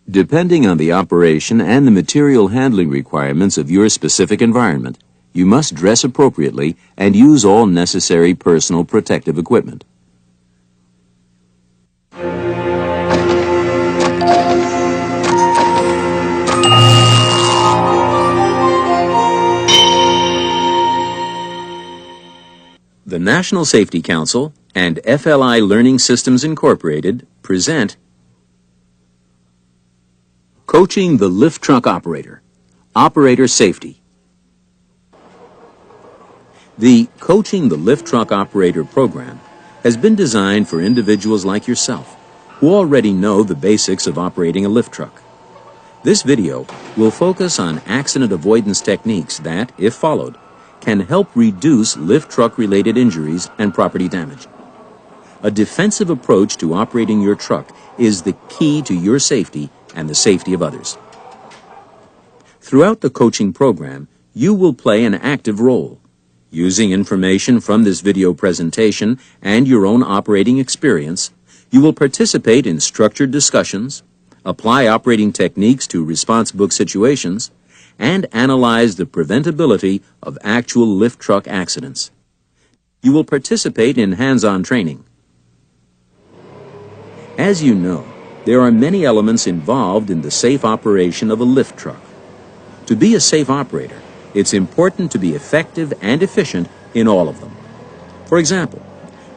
Depending on the operation and the material handling requirements of your specific environment, you must dress appropriately and use all necessary personal protective equipment. The National Safety Council and FLI Learning Systems Incorporated present Coaching the Lift Truck Operator, Operator Safety. The Coaching the Lift Truck Operator program has been designed for individuals like yourself who already know the basics of operating a lift truck. This video will focus on accident avoidance techniques that, if followed, can help reduce lift truck-related injuries and property damage. A defensive approach to operating your truck is the key to your safety and the safety of others. Throughout the coaching program, you will play an active role. Using information from this video presentation and your own operating experience, you will participate in structured discussions, apply operating techniques to response book situations, and analyze the preventability of actual lift truck accidents. You will participate in hands-on training. As you know, there are many elements involved in the safe operation of a lift truck. To be a safe operator, it's important to be effective and efficient in all of them. For example,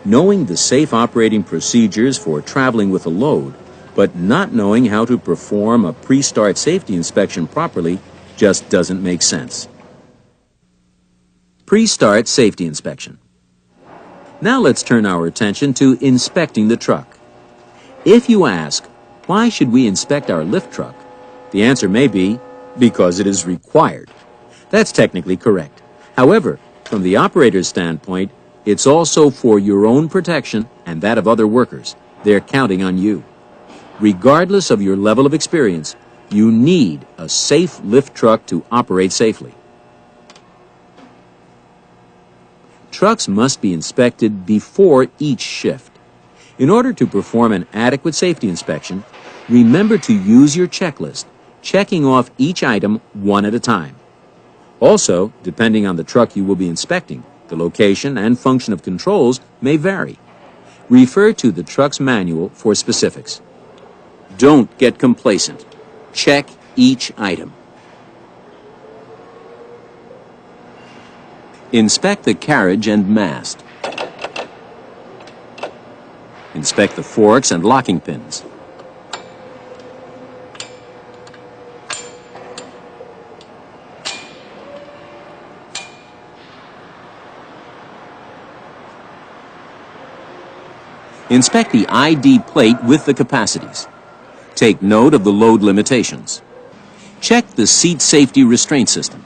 knowing the safe operating procedures for traveling with a load, but not knowing how to perform a pre-start safety inspection properly just doesn't make sense. Pre-start safety inspection. Now let's turn our attention to inspecting the truck. If you ask, why should we inspect our lift truck? The answer may be, because it is required. That's technically correct. However, from the operator's standpoint, it's also for your own protection and that of other workers. They're counting on you. Regardless of your level of experience, you need a safe lift truck to operate safely. Trucks must be inspected before each shift. In order to perform an adequate safety inspection, remember to use your checklist, checking off each item one at a time. Also, depending on the truck you will be inspecting, the location and function of controls may vary. Refer to the truck's manual for specifics. Don't get complacent. Check each item. Inspect the carriage and mast. Inspect the forks and locking pins. Inspect the ID plate with the capacities. Take note of the load limitations. Check the seat safety restraint system.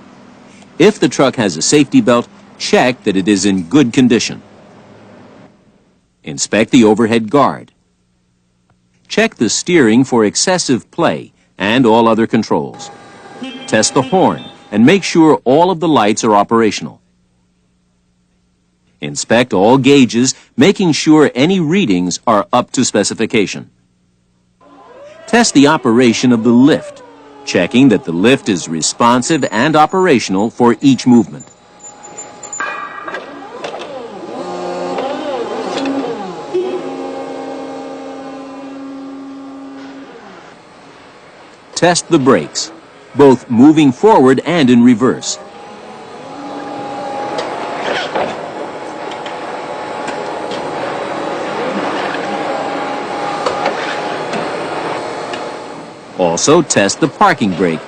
If the truck has a safety belt, check that it is in good condition. Inspect the overhead guard. Check the steering for excessive play and all other controls. Test the horn and make sure all of the lights are operational. Inspect all gauges, making sure any readings are up to specification. Test the operation of the lift, checking that the lift is responsive and operational for each movement. Test the brakes, both moving forward and in reverse. Also, test the parking brake.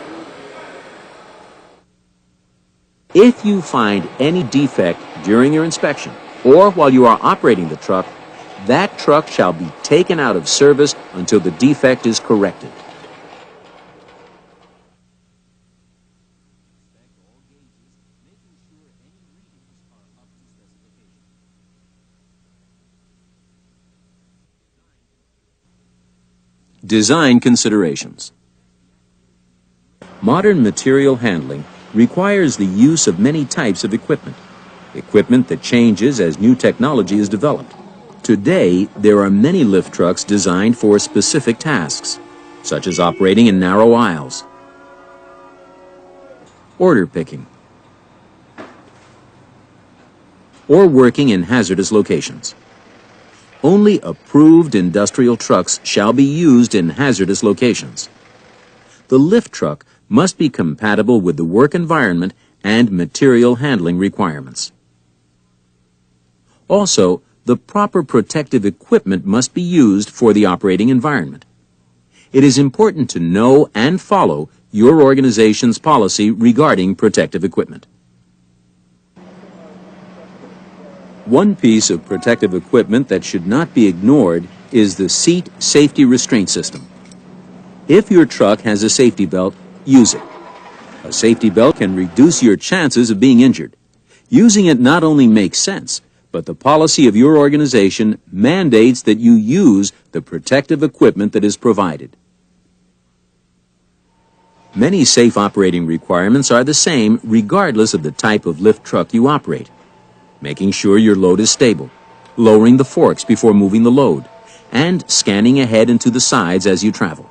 If you find any defect during your inspection or while you are operating the truck, that truck shall be taken out of service until the defect is corrected. Design considerations. Modern material handling requires the use of many types of equipment that changes as new technology is developed. Today, there are many lift trucks designed for specific tasks. such as operating in narrow aisles, order picking, or working in hazardous locations. Only approved industrial trucks shall be used in hazardous locations. The lift truck must be compatible with the work environment and material handling requirements. Also, the proper protective equipment must be used for the operating environment. It is important to know and follow your organization's policy regarding protective equipment. One piece of protective equipment that should not be ignored is the seat safety restraint system. If your truck has a safety belt, use it. A safety belt can reduce your chances of being injured. Using it not only makes sense, but the policy of your organization mandates that you use the protective equipment that is provided. Many safe operating requirements are the same regardless of the type of lift truck you operate. Making sure your load is stable, lowering the forks before moving the load, and scanning ahead and to the sides as you travel.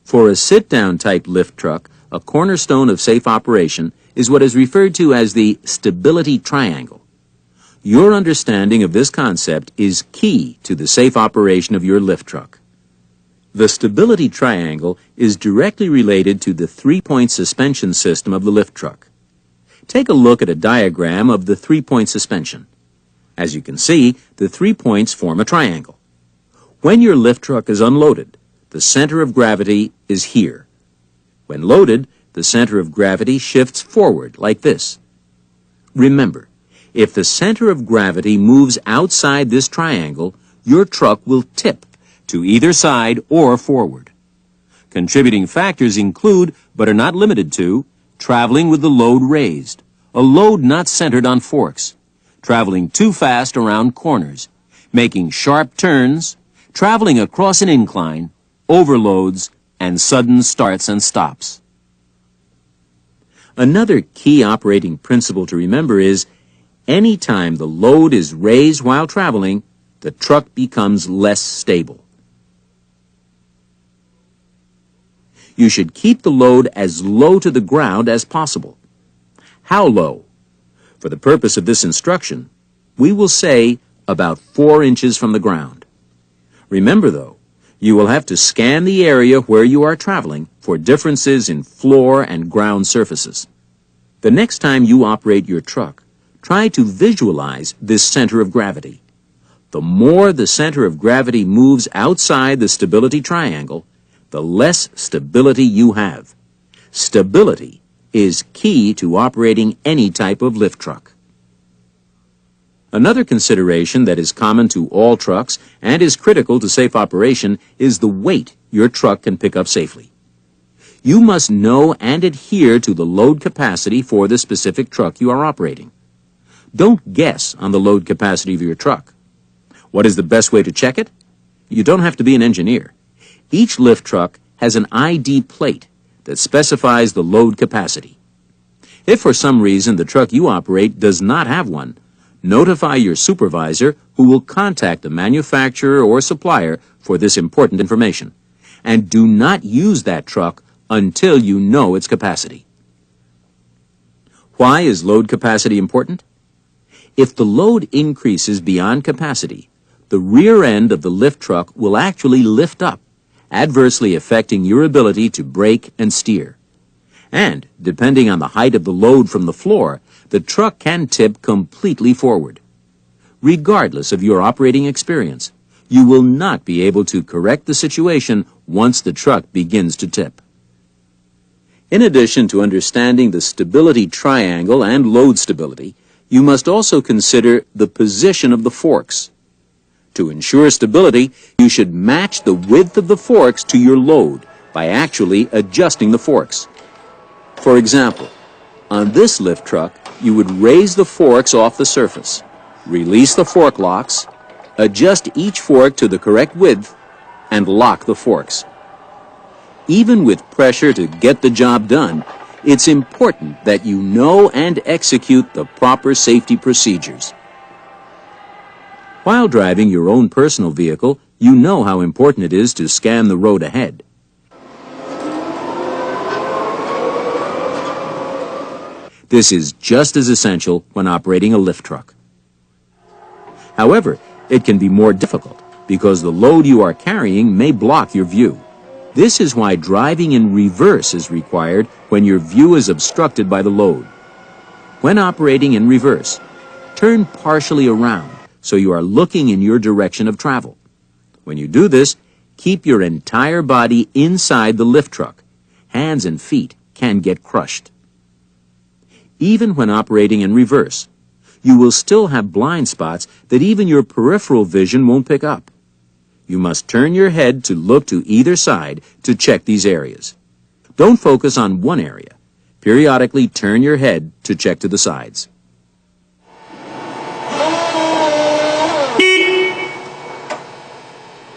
For a sit-down type lift truck, a cornerstone of safe operation is what is referred to as the stability triangle. Your understanding of this concept is key to the safe operation of your lift truck. The stability triangle is directly related to the three-point suspension system of the lift truck. Take a look at a diagram of the three-point suspension. As you can see, the 3 points form a triangle. When your lift truck is unloaded, the center of gravity is here. When loaded, the center of gravity shifts forward like this. Remember, if the center of gravity moves outside this triangle, your truck will tip to either side or forward. Contributing factors include, but are not limited to, traveling with the load raised, a load not centered on forks, traveling too fast around corners, making sharp turns, traveling across an incline, overloads, and sudden starts and stops. Another key operating principle to remember is, any time the load is raised while traveling, the truck becomes less stable. You should keep the load as low to the ground as possible. How low? For the purpose of this instruction, we will say about 4 inches from the ground. Remember, though, you will have to scan the area where you are traveling for differences in floor and ground surfaces. The next time you operate your truck, try to visualize this center of gravity. The more the center of gravity moves outside the stability triangle, the less stability you have. Stability is key to operating any type of lift truck. Another consideration that is common to all trucks and is critical to safe operation is the weight your truck can pick up safely. You must know and adhere to the load capacity for the specific truck you are operating. Don't guess on the load capacity of your truck. What is the best way to check it? You don't have to be an engineer. Each lift truck has an ID plate that specifies the load capacity. If for some reason the truck you operate does not have one, notify your supervisor, who will contact the manufacturer or supplier for this important information. And do not use that truck until you know its capacity. Why is load capacity important? If the load increases beyond capacity, the rear end of the lift truck will actually lift up, adversely affecting your ability to brake and steer. And, depending on the height of the load from the floor, the truck can tip completely forward. Regardless of your operating experience, you will not be able to correct the situation once the truck begins to tip. In addition to understanding the stability triangle and load stability, you must also consider the position of the forks. To ensure stability, you should match the width of the forks to your load by actually adjusting the forks. For example, on this lift truck, you would raise the forks off the surface, release the fork locks, adjust each fork to the correct width, and lock the forks. Even with pressure to get the job done, it's important that you know and execute the proper safety procedures. While driving your own personal vehicle, you know how important it is to scan the road ahead. This is just as essential when operating a lift truck. However, it can be more difficult because the load you are carrying may block your view. This is why driving in reverse is required when your view is obstructed by the load. When operating in reverse, turn partially around so you are looking in your direction of travel. When you do this, keep your entire body inside the lift truck. Hands and feet can get crushed. Even when operating in reverse, you will still have blind spots that even your peripheral vision won't pick up. You must turn your head to look to either side to check these areas. Don't focus on one area. Periodically turn your head to check to the sides.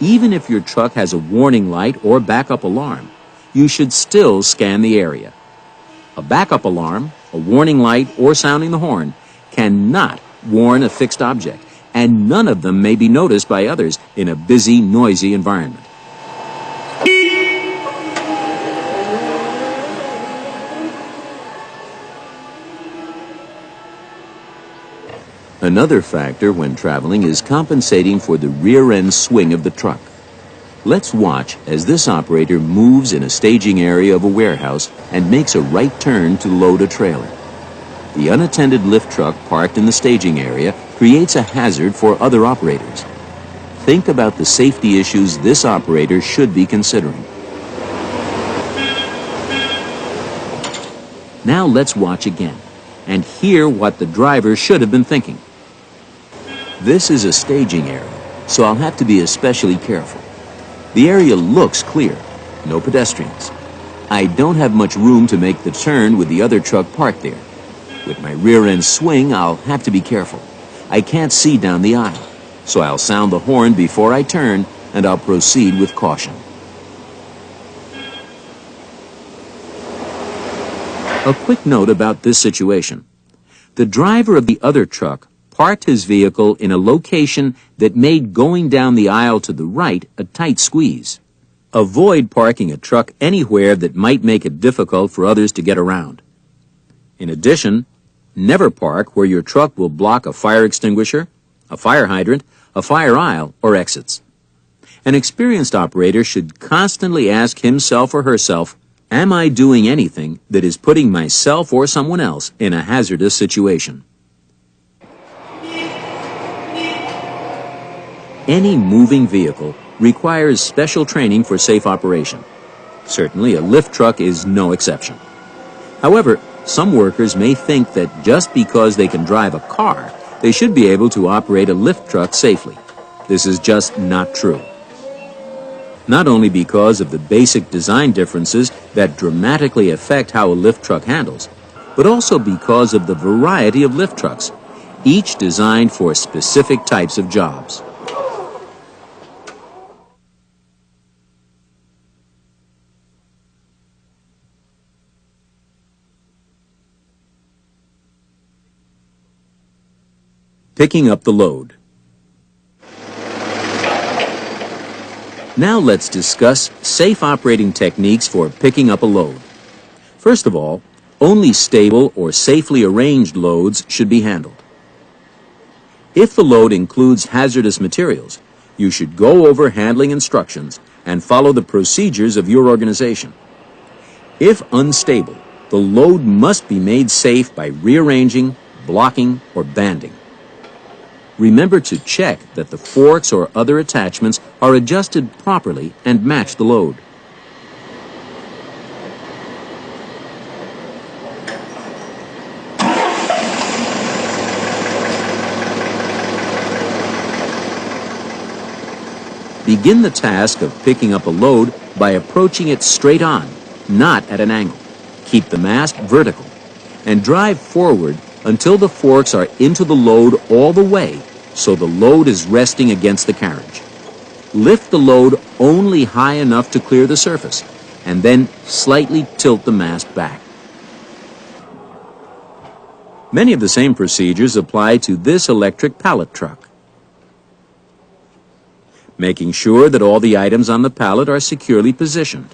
Even if your truck has a warning light or backup alarm, you should still scan the area. A backup alarm, a warning light, or sounding the horn cannot warn a fixed object, and none of them may be noticed by others in a busy, noisy environment. Another factor when traveling is compensating for the rear-end swing of the truck. Let's watch as this operator moves in a staging area of a warehouse and makes a right turn to load a trailer. The unattended lift truck parked in the staging area creates a hazard for other operators. Think about the safety issues this operator should be considering. Now let's watch again and hear what the driver should have been thinking. This is a staging area, so I'll have to be especially careful. The area looks clear, no pedestrians. I don't have much room to make the turn with the other truck parked there. With my rear end swing, I'll have to be careful. I can't see down the aisle, so I'll sound the horn before I turn, and I'll proceed with caution. A quick note about this situation. The driver of the other truck parked his vehicle in a location that made going down the aisle to the right a tight squeeze. Avoid parking a truck anywhere that might make it difficult for others to get around. In addition, never park where your truck will block a fire extinguisher, a fire hydrant, a fire aisle, or exits. An experienced operator should constantly ask himself or herself, am I doing anything that is putting myself or someone else in a hazardous situation? Any moving vehicle requires special training for safe operation. Certainly, a lift truck is no exception. However, some workers may think that just because they can drive a car, they should be able to operate a lift truck safely. This is just not true. Not only because of the basic design differences that dramatically affect how a lift truck handles, but also because of the variety of lift trucks, each designed for specific types of jobs. Picking up the load. Now let's discuss safe operating techniques for picking up a load. First of all, only stable or safely arranged loads should be handled. If the load includes hazardous materials, you should go over handling instructions and follow the procedures of your organization. If unstable, the load must be made safe by rearranging, blocking, or banding. Remember to check that the forks or other attachments are adjusted properly and match the load. Begin the task of picking up a load by approaching it straight on, not at an angle. Keep the mast vertical and drive forward until the forks are into the load all the way so the load is resting against the carriage. Lift the load only high enough to clear the surface and then slightly tilt the mast back. Many of the same procedures apply to this electric pallet truck. Making sure that all the items on the pallet are securely positioned.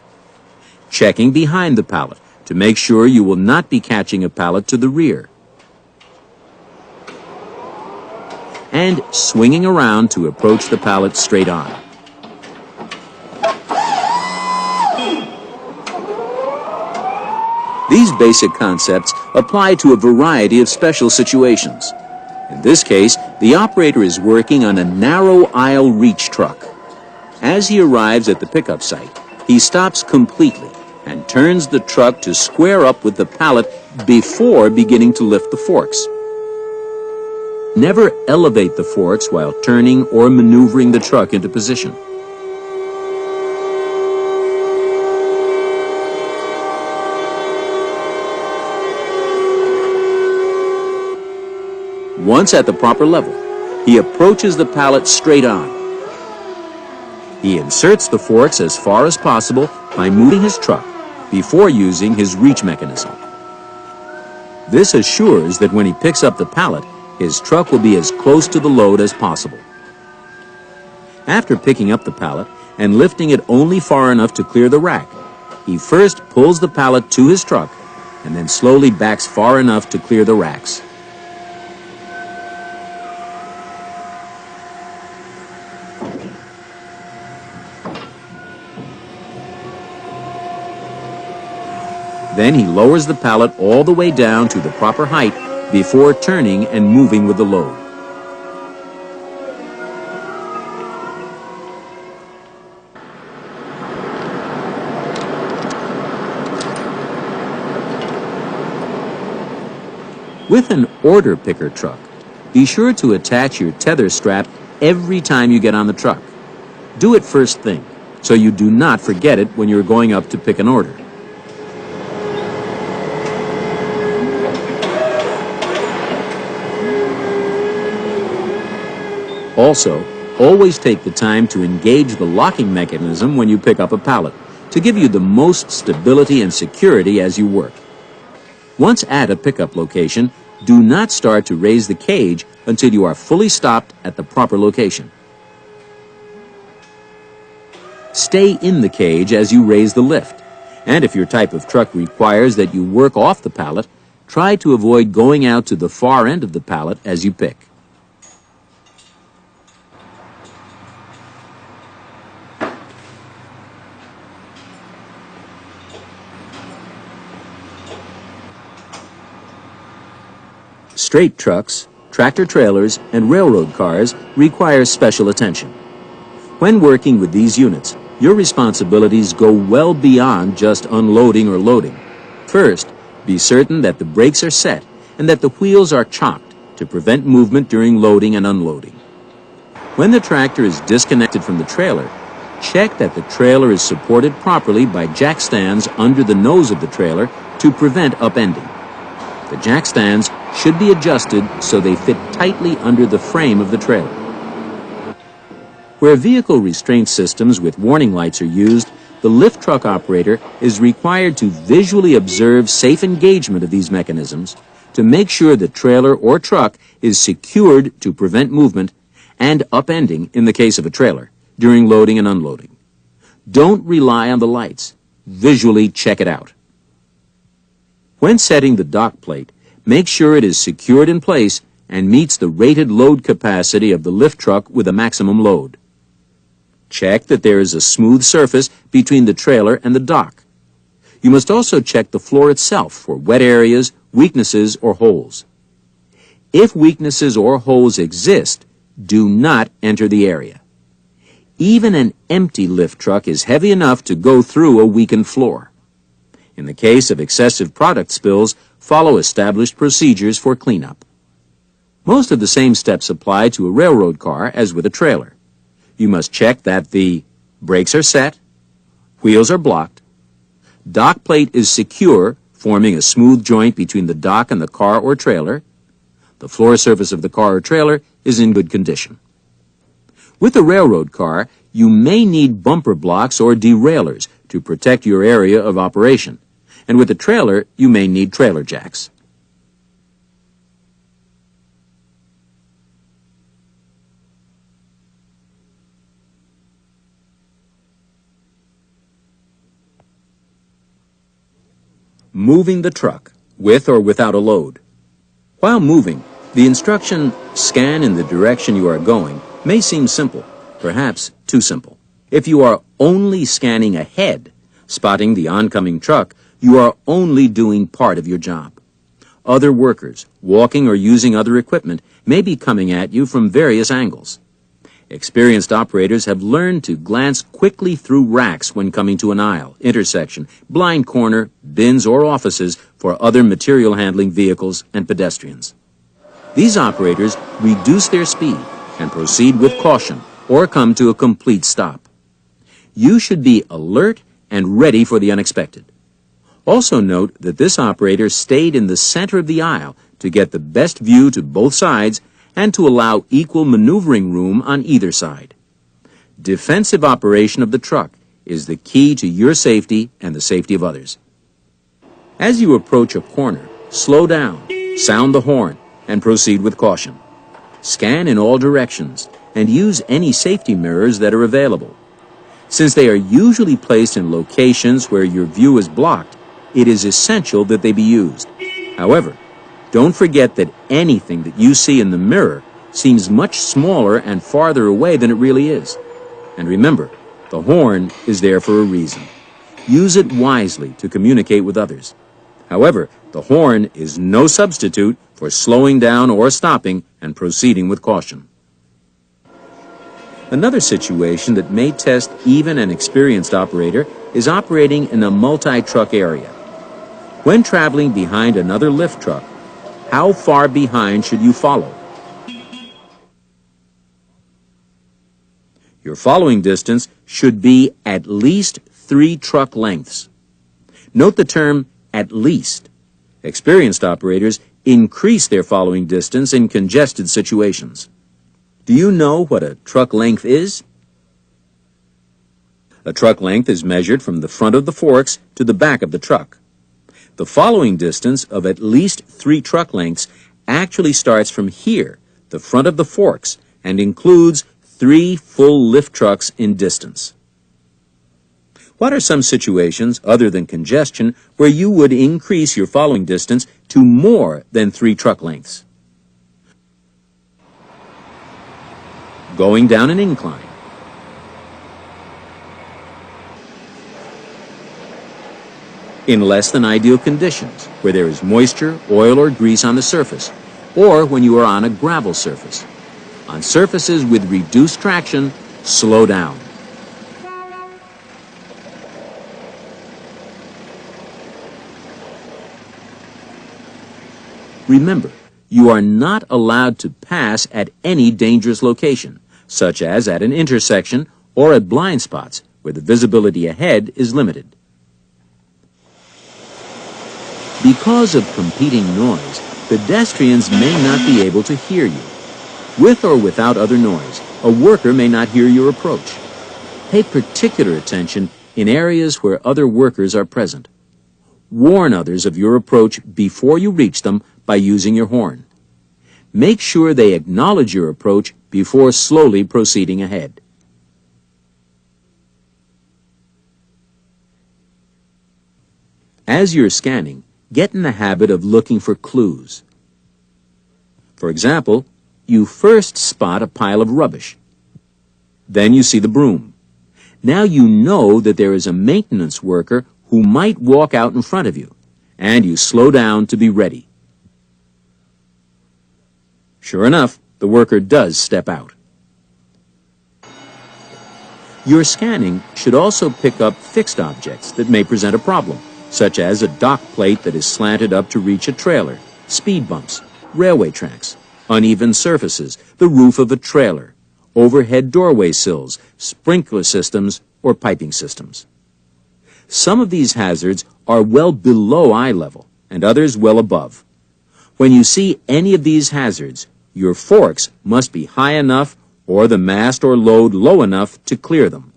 Checking behind the pallet to make sure you will not be catching a pallet to the rear. And swinging around to approach the pallet straight on. These basic concepts apply to a variety of special situations. In this case, the operator is working on a narrow aisle reach truck. As he arrives at the pickup site, he stops completely and turns the truck to square up with the pallet before beginning to lift the forks. Never elevate the forks while turning or maneuvering the truck into position. Once at the proper level, he approaches the pallet straight on. He inserts the forks as far as possible by moving his truck before using his reach mechanism. This assures that when he picks up the pallet, his truck will be as close to the load as possible. After picking up the pallet and lifting it only far enough to clear the rack, he first pulls the pallet to his truck and then slowly backs far enough to clear the racks. Then he lowers the pallet all the way down to the proper height before turning and moving with the load. With an order picker truck, be sure to attach your tether strap every time you get on the truck. Do it first thing, so you do not forget it when you're going up to pick an order. Also, always take the time to engage the locking mechanism when you pick up a pallet to give you the most stability and security as you work. Once at a pickup location, do not start to raise the cage until you are fully stopped at the proper location. Stay in the cage as you raise the lift, and if your type of truck requires that you work off the pallet, try to avoid going out to the far end of the pallet as you pick. Straight trucks, tractor-trailers, and railroad cars require special attention. When working with these units, your responsibilities go well beyond just unloading or loading. First, be certain that the brakes are set and that the wheels are chocked to prevent movement during loading and unloading. When the tractor is disconnected from the trailer, check that the trailer is supported properly by jack stands under the nose of the trailer to prevent upending. The jack stands should be adjusted so they fit tightly under the frame of the trailer. Where vehicle restraint systems with warning lights are used, the lift truck operator is required to visually observe safe engagement of these mechanisms to make sure the trailer or truck is secured to prevent movement and upending in the case of a trailer during loading and unloading. Don't rely on the lights. Visually check it out. When setting the dock plate, make sure it is secured in place and meets the rated load capacity of the lift truck with a maximum load. Check that there is a smooth surface between the trailer and the dock. You must also check the floor itself for wet areas, weaknesses, or holes. If weaknesses or holes exist, do not enter the area. Even an empty lift truck is heavy enough to go through a weakened floor. In the case of excessive product spills, follow established procedures for cleanup. Most of the same steps apply to a railroad car as with a trailer. You must check that the brakes are set, wheels are blocked, dock plate is secure, forming a smooth joint between the dock and the car or trailer, the floor surface of the car or trailer is in good condition. With a railroad car, you may need bumper blocks or derailleurs to protect your area of operation. And with a trailer, you may need trailer jacks. moving the truck, with or without a load. While moving, the instruction, scan in the direction you are going, may seem simple, perhaps too simple. If you are only scanning ahead, spotting the oncoming truck, you are only doing part of your job. Other workers, walking or using other equipment, may be coming at you from various angles. Experienced operators have learned to glance quickly through racks when coming to an aisle, intersection, blind corner, bins, or offices for other material handling vehicles and pedestrians. These operators reduce their speed and proceed with caution or come to a complete stop. You should be alert and ready for the unexpected. Also note that this operator stayed in the center of the aisle to get the best view to both sides and to allow equal maneuvering room on either side. Defensive operation of the truck is the key to your safety and the safety of others. As you approach a corner, slow down, sound the horn, and proceed with caution. Scan in all directions and use any safety mirrors that are available. Since they are usually placed in locations where your view is blocked, it is essential that they be used. However, don't forget that anything that you see in the mirror seems much smaller and farther away than it really is. And remember, the horn is there for a reason. Use it wisely to communicate with others. However, the horn is no substitute for slowing down or stopping and proceeding with caution. Another situation that may test even an experienced operator is operating in a multi-truck area. When traveling behind another lift truck, how far behind should you follow? Your following distance should be at least 3 truck lengths. Note the term at least. Experienced operators increase their following distance in congested situations. Do you know what a truck length is? A truck length is measured from the front of the forks to the back of the truck. The following distance of at least 3 truck lengths actually starts from here, the front of the forks, and includes 3 full lift trucks in distance. What are some situations, other than congestion, where you would increase your following distance to more than 3 truck lengths? Going down an incline. In less than ideal conditions, where there is moisture, oil, or grease on the surface, or when you are on a gravel surface. On surfaces with reduced traction, slow down. Remember, you are not allowed to pass at any dangerous location, such as at an intersection or at blind spots where the visibility ahead is limited. Because of competing noise, pedestrians may not be able to hear you. With or without other noise, a worker may not hear your approach. Pay particular attention in areas where other workers are present. Warn others of your approach before you reach them by using your horn. Make sure they acknowledge your approach before slowly proceeding ahead. As you're scanning, get in the habit of looking for clues. For example, you first spot a pile of rubbish. Then you see the broom. Now you know that there is a maintenance worker who might walk out in front of you, and you slow down to be ready. Sure enough, the worker does step out. Your scanning should also pick up fixed objects that may present a problem, such as a dock plate that is slanted up to reach a trailer, speed bumps, railway tracks, uneven surfaces, the roof of a trailer, overhead doorway sills, sprinkler systems, or piping systems. Some of these hazards are well below eye level, and others well above. When you see any of these hazards, your forks must be high enough or the mast or load low enough to clear them.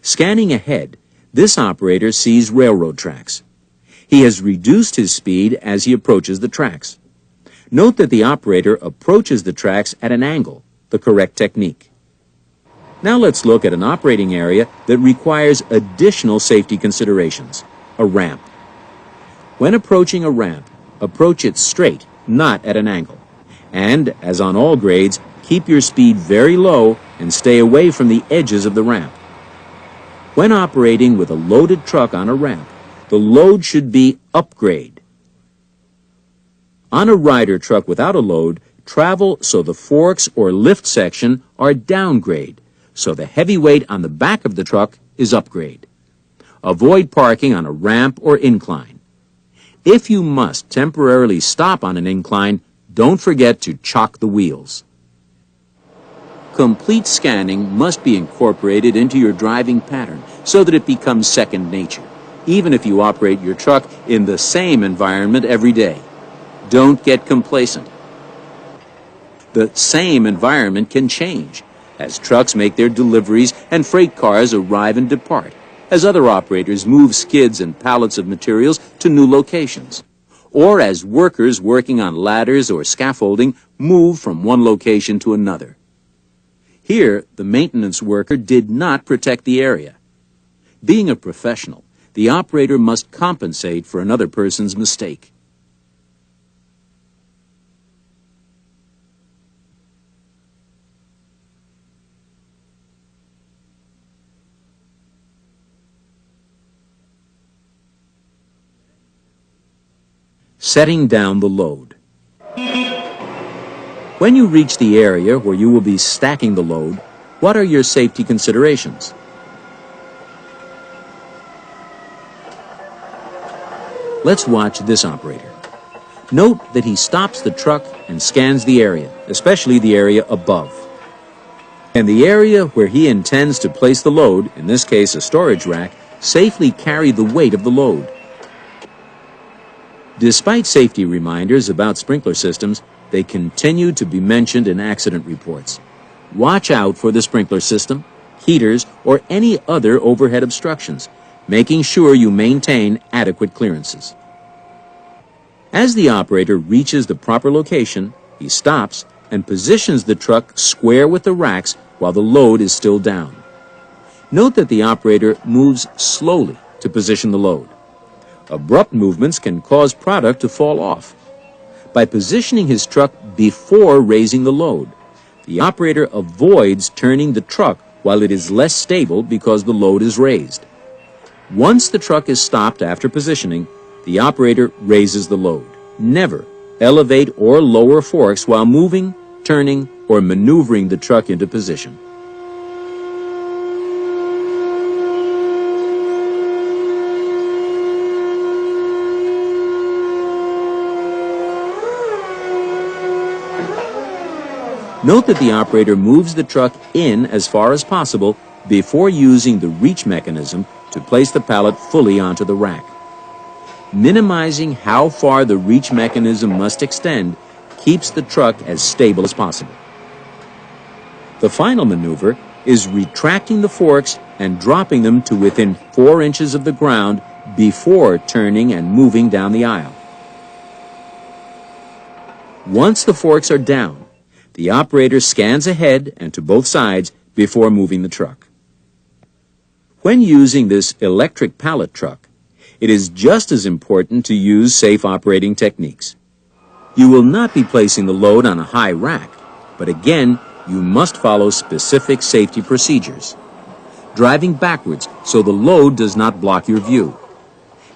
Scanning ahead, this operator sees railroad tracks. He has reduced his speed as he approaches the tracks. Note that the operator approaches the tracks at an angle, the correct technique. Now let's look at an operating area that requires additional safety considerations, a ramp. When approaching a ramp, approach it straight, not at an angle. And, as on all grades, keep your speed very low and stay away from the edges of the ramp. When operating with a loaded truck on a ramp, the load should be upgrade. On a rider truck without a load, travel so the forks or lift section are downgrade, so the heavy weight on the back of the truck is upgrade. Avoid parking on a ramp or incline. If you must temporarily stop on an incline, don't forget to chock the wheels. Complete scanning must be incorporated into your driving pattern so that it becomes second nature, even if you operate your truck in the same environment every day. Don't get complacent. The same environment can change as trucks make their deliveries and freight cars arrive and depart, as other operators move skids and pallets of materials to new locations, or as workers working on ladders or scaffolding move from one location to another. Here, the maintenance worker did not protect the area. Being a professional, the operator must compensate for another person's mistake. Setting down the load. When you reach the area where you will be stacking the load, what are your safety considerations? Let's watch this operator. Note that he stops the truck and scans the area, especially the area above. And the area where he intends to place the load, in this case a storage rack, safely carry the weight of the load. Despite safety reminders about sprinkler systems, they continue to be mentioned in accident reports. Watch out for the sprinkler system, heaters, or any other overhead obstructions, making sure you maintain adequate clearances. As the operator reaches the proper location, he stops and positions the truck square with the racks while the load is still down. Note that the operator moves slowly to position the load. Abrupt movements can cause product to fall off. By positioning his truck before raising the load, the operator avoids turning the truck while it is less stable because the load is raised. Once the truck is stopped after positioning, the operator raises the load. Never elevate or lower forks while moving, turning, or maneuvering the truck into position. Note that the operator moves the truck in as far as possible before using the reach mechanism to place the pallet fully onto the rack. Minimizing how far the reach mechanism must extend keeps the truck as stable as possible. The final maneuver is retracting the forks and dropping them to within 4 inches of the ground before turning and moving down the aisle. Once the forks are down, the operator scans ahead and to both sides before moving the truck. When using this electric pallet truck, it is just as important to use safe operating techniques. You will not be placing the load on a high rack, but again, you must follow specific safety procedures. Driving backwards so the load does not block your view.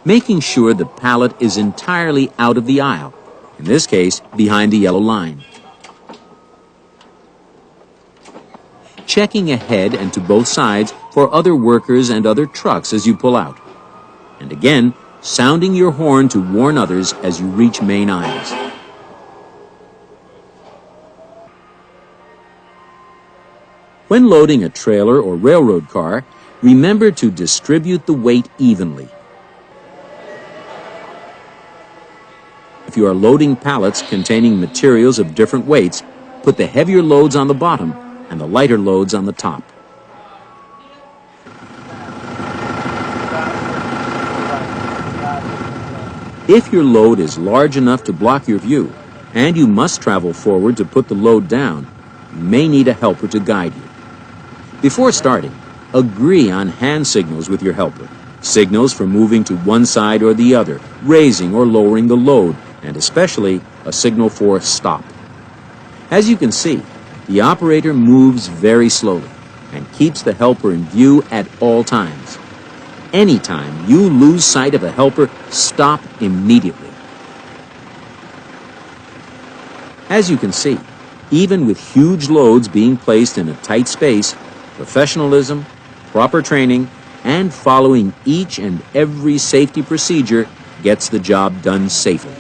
Making sure the pallet is entirely out of the aisle, in this case, behind the yellow line. Checking ahead and to both sides for other workers and other trucks as you pull out. And again, sounding your horn to warn others as you reach main aisles. When loading a trailer or railroad car, remember to distribute the weight evenly. If you are loading pallets containing materials of different weights, put the heavier loads on the bottom and the lighter loads on the top. If your load is large enough to block your view, and you must travel forward to put the load down, you may need a helper to guide you. Before starting, agree on hand signals with your helper. signals for moving to one side or the other, raising or lowering the load, and especially a signal for stop. As you can see, the operator moves very slowly and keeps the helper in view at all times. Anytime you lose sight of a helper, stop immediately. As you can see, even with huge loads being placed in a tight space, professionalism, proper training, and following each and every safety procedure gets the job done safely.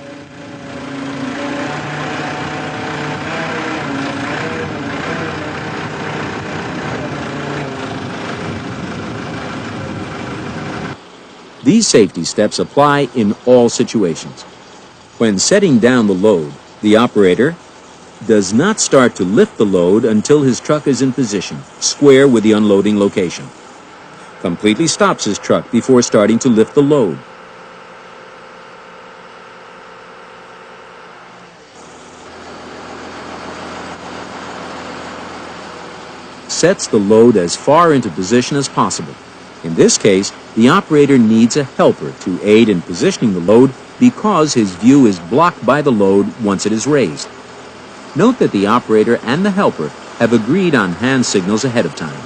These safety steps apply in all situations. When setting down the load, the operator does not start to lift the load until his truck is in position, square with the unloading location. Completely stops his truck before starting to lift the load. Sets the load as far into position as possible. In this case, the operator needs a helper to aid in positioning the load because his view is blocked by the load once it is raised. Note that the operator and the helper have agreed on hand signals ahead of time.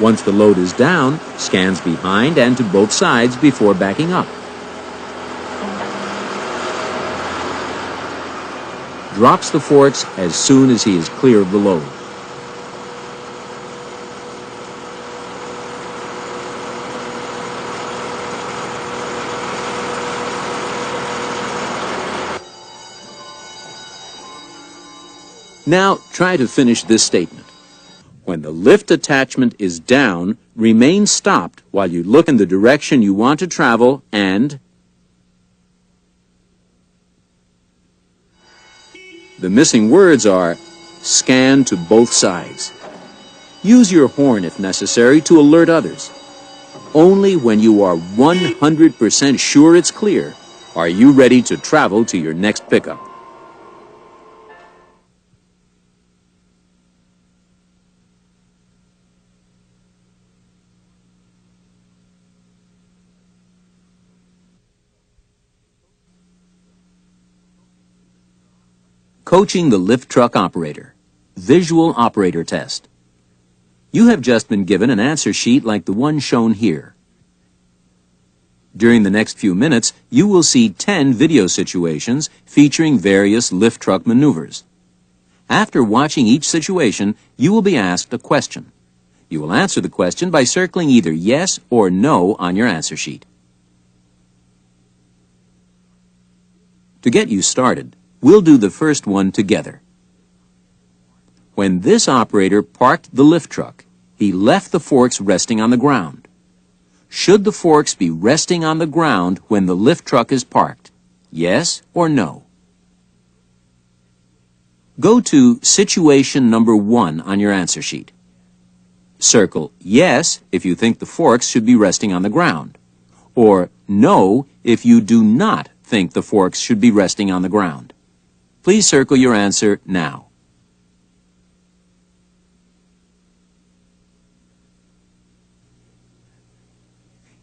Once the load is down, scans behind and to both sides before backing up. Drops the forks as soon as he is clear of the load. Now try to finish this statement. When the lift attachment is down, remain stopped while you look in the direction you want to travel and the missing words are scan to both sides. Use your horn if necessary to alert others. Only when you are 100% sure it's clear are you ready to travel to your next pickup. Coaching the lift truck operator. Visual operator test. You have just been given an answer sheet like the one shown here. During the next few minutes, you will see 10 video situations featuring various lift truck maneuvers. After watching each situation, you will be asked a question. You will answer the question by circling either yes or no on your answer sheet. To get you started, we'll do the first one together. When this operator parked the lift truck, he left the forks resting on the ground. Should the forks be resting on the ground when the lift truck is parked? Yes or no? Go to situation number 1 on your answer sheet. Circle yes if you think the forks should be resting on the ground, or no if you do not think the forks should be resting on the ground. Please circle your answer now.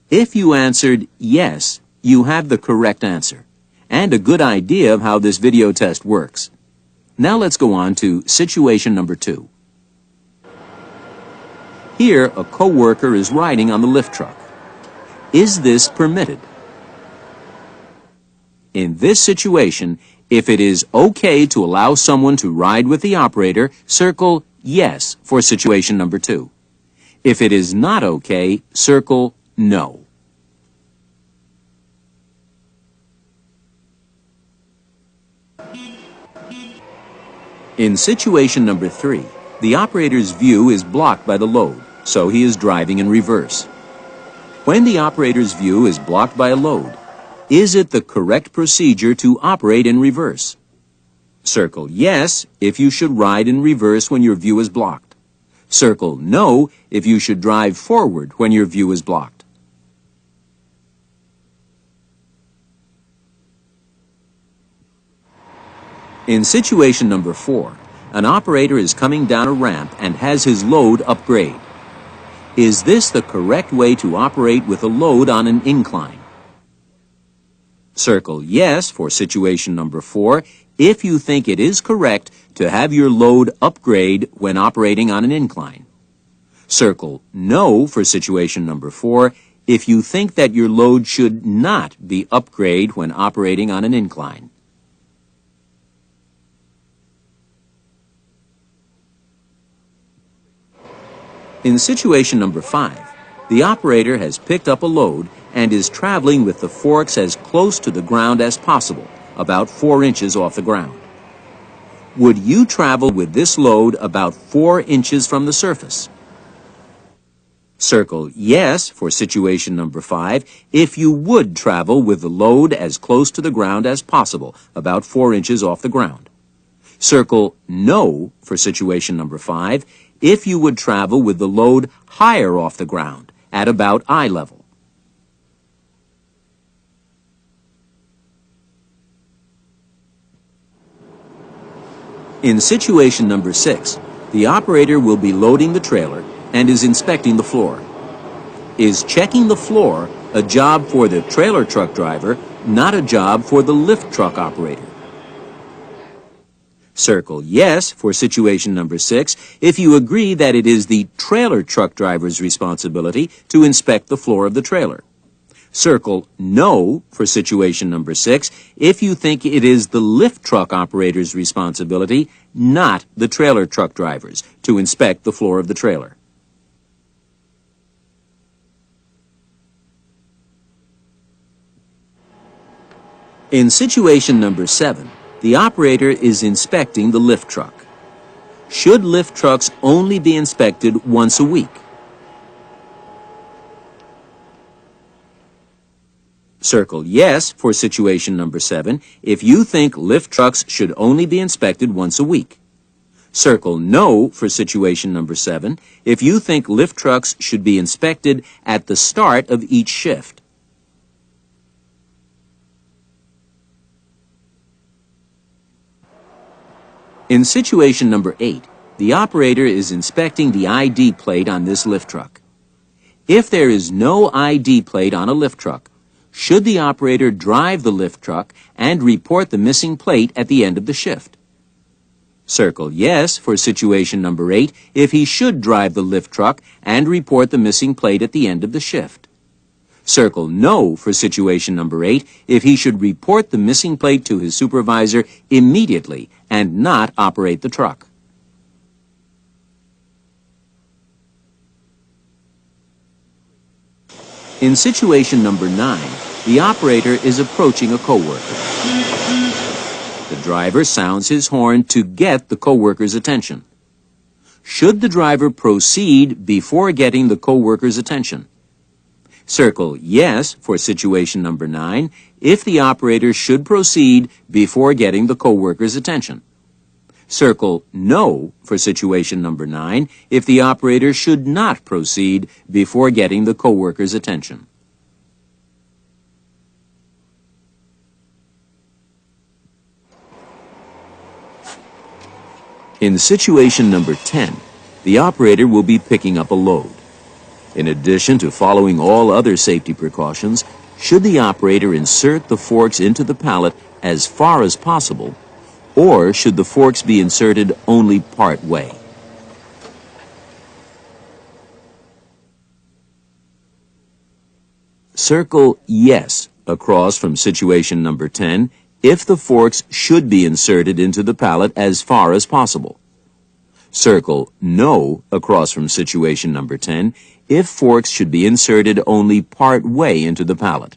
If you answered yes, you have the correct answer and a good idea of how this video test works. Now let's go on to situation number 2. Here, a co-worker is riding on the lift truck. Is this permitted? In this situation, if it is okay to allow someone to ride with the operator, circle yes for situation number 2. If it is not okay, circle no. In situation number 3, the operator's view is blocked by the load, so he is driving in reverse. When the operator's view is blocked by a load, is it the correct procedure to operate in reverse? Circle yes if you should ride in reverse when your view is blocked. Circle no if you should drive forward when your view is blocked. In situation number 4, an operator is coming down a ramp and has his load upgrade. Is this the correct way to operate with a load on an incline? Circle yes for situation number 4 if you think it is correct to have your load upgrade when operating on an incline. Circle no for situation number 4 if you think that your load should not be upgrade when operating on an incline. In situation number 5, the operator has picked up a load and is traveling with the forks as close to the ground as possible, about 4 inches off the ground. Would you travel with this load about 4 inches from the surface? Circle yes for situation number 5 if you would travel with the load as close to the ground as possible, about 4 inches off the ground. Circle no for situation number 5 if you would travel with the load higher off the ground, at about eye level. In situation number 6, the operator will be loading the trailer and is inspecting the floor. Is checking the floor a job for the trailer truck driver, not a job for the lift truck operator? Circle yes for situation number 6 if you agree that it is the trailer truck driver's responsibility to inspect the floor of the trailer. Circle no for situation number 6 if you think it is the lift truck operator's responsibility, not the trailer truck driver's, to inspect the floor of the trailer. In situation number 7, the operator is inspecting the lift truck. Should lift trucks only be inspected once a week? Circle yes for situation number 7 if you think lift trucks should only be inspected once a week. Circle no for situation number 7 if you think lift trucks should be inspected at the start of each shift. In situation number 8, the operator is inspecting the ID plate on this lift truck. If there is no ID plate on a lift truck, should the operator drive the lift truck and report the missing plate at the end of the shift? Circle yes for situation number 8 if he should drive the lift truck and report the missing plate at the end of the shift. Circle no for situation number 8 if he should report the missing plate to his supervisor immediately and not operate the truck. In situation number 9, the operator is approaching a coworker. The driver sounds his horn to get the coworker's attention. Should the driver proceed before getting the coworker's attention? Circle yes for situation number 9 if the operator should proceed before getting the coworker's attention. Circle no for situation number 9 if the operator should not proceed before getting the coworker's attention. In situation number 10, the operator will be picking up a load. In addition to following all other safety precautions, should the operator insert the forks into the pallet as far as possible, or should the forks be inserted only part way? Circle yes across from situation number 10 if the forks should be inserted into the pallet as far as possible. Circle no across from situation number 10 if forks should be inserted only part way into the pallet.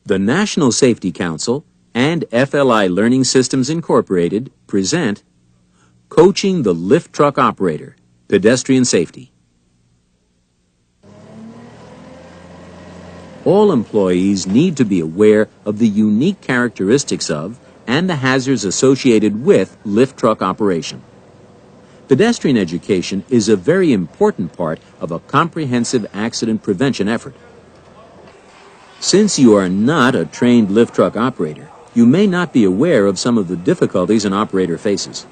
The National Safety Council and FLI Learning Systems Incorporated present Coaching the Lift Truck Operator, Pedestrian Safety. All employees need to be aware of the unique characteristics of and the hazards associated with lift truck operation. Pedestrian education is a very important part of a comprehensive accident prevention effort. Since you are not a trained lift truck operator, you may not be aware of some of the difficulties an operator faces.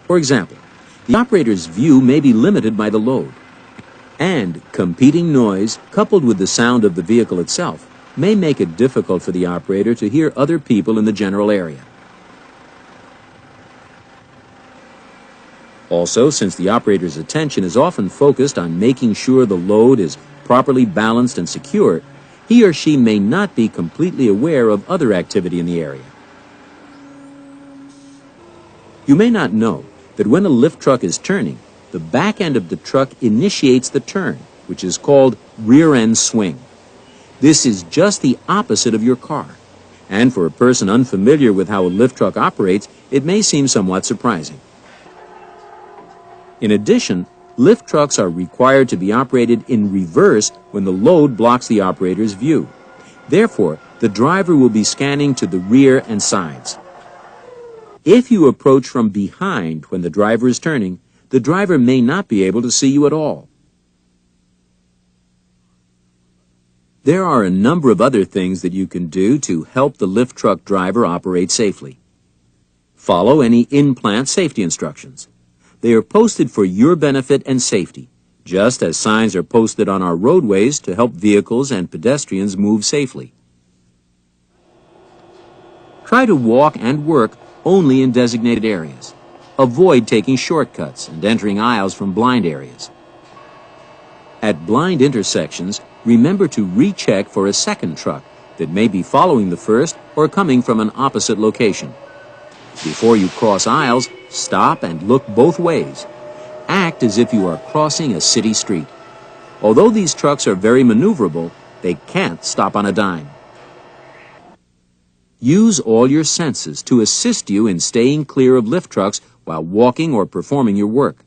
For example, the operator's view may be limited by the load, and competing noise, coupled with the sound of the vehicle itself, may make it difficult for the operator to hear other people in the general area. Also, since the operator's attention is often focused on making sure the load is properly balanced and secure, he or she may not be completely aware of other activity in the area. You may not know that when a lift truck is turning, the back end of the truck initiates the turn, which is called rear end swing. This is just the opposite of your car, and for a person unfamiliar with how a lift truck operates, it may seem somewhat surprising. In addition, lift trucks are required to be operated in reverse when the load blocks the operator's view. Therefore, the driver will be scanning to the rear and sides. If you approach from behind when the driver is turning, the driver may not be able to see you at all. There are a number of other things that you can do to help the lift truck driver operate safely. Follow any in-plant safety instructions. They are posted for your benefit and safety, just as signs are posted on our roadways to help vehicles and pedestrians move safely. Try to walk and work only in designated areas. Avoid taking shortcuts and entering aisles from blind areas. At blind intersections, remember to recheck for a second truck that may be following the first or coming from an opposite location. Before you cross aisles, stop and look both ways. Act as if you are crossing a city street. Although these trucks are very maneuverable, they can't stop on a dime. Use all your senses to assist you in staying clear of lift trucks while walking or performing your work.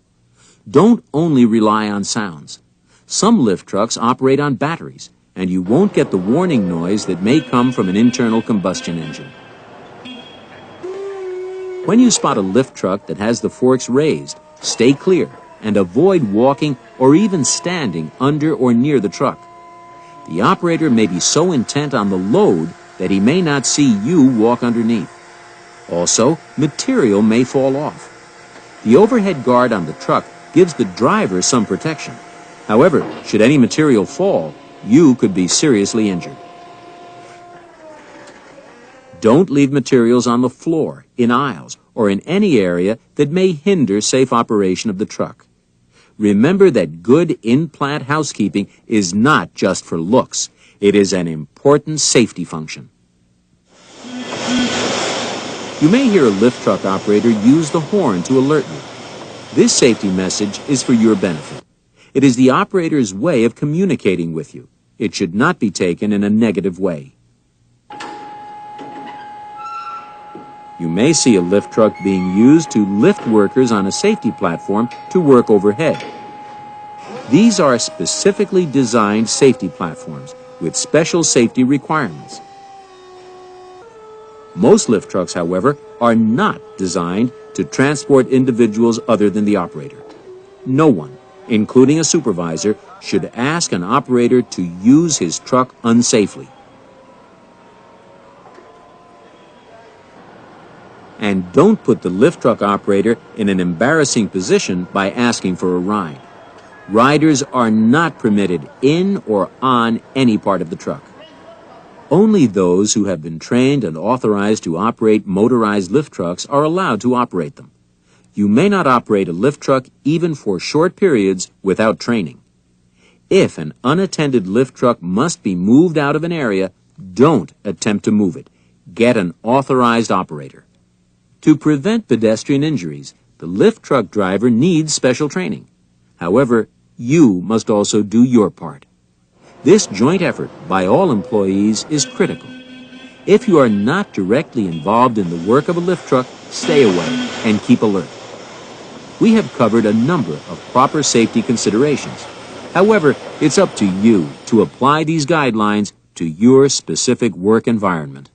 Don't only rely on sounds. Some lift trucks operate on batteries, and you won't get the warning noise that may come from an internal combustion engine. When you spot a lift truck that has the forks raised, stay clear and avoid walking or even standing under or near the truck. The operator may be so intent on the load that he may not see you walk underneath. Also, material may fall off. The overhead guard on the truck gives the driver some protection. However, should any material fall, you could be seriously injured. Don't leave materials on the floor, in aisles, or in any area that may hinder safe operation of the truck. Remember that good in-plant housekeeping is not just for looks. It is an important safety function. You may hear a lift truck operator use the horn to alert you. This safety message is for your benefit. It is the operator's way of communicating with you. It should not be taken in a negative way. You may see a lift truck being used to lift workers on a safety platform to work overhead. These are specifically designed safety platforms with special safety requirements. Most lift trucks, however, are not designed to transport individuals other than the operator. No one, including a supervisor, should ask an operator to use his truck unsafely. And don't put the lift truck operator in an embarrassing position by asking for a ride. Riders are not permitted in or on any part of the truck. Only those who have been trained and authorized to operate motorized lift trucks are allowed to operate them. You may not operate a lift truck even for short periods without training. If an unattended lift truck must be moved out of an area, don't attempt to move it. Get an authorized operator. To prevent pedestrian injuries, the lift truck driver needs special training. However, you must also do your part. This joint effort by all employees is critical. If you are not directly involved in the work of a lift truck, stay away and keep alert. We have covered a number of proper safety considerations. However, it's up to you to apply these guidelines to your specific work environment.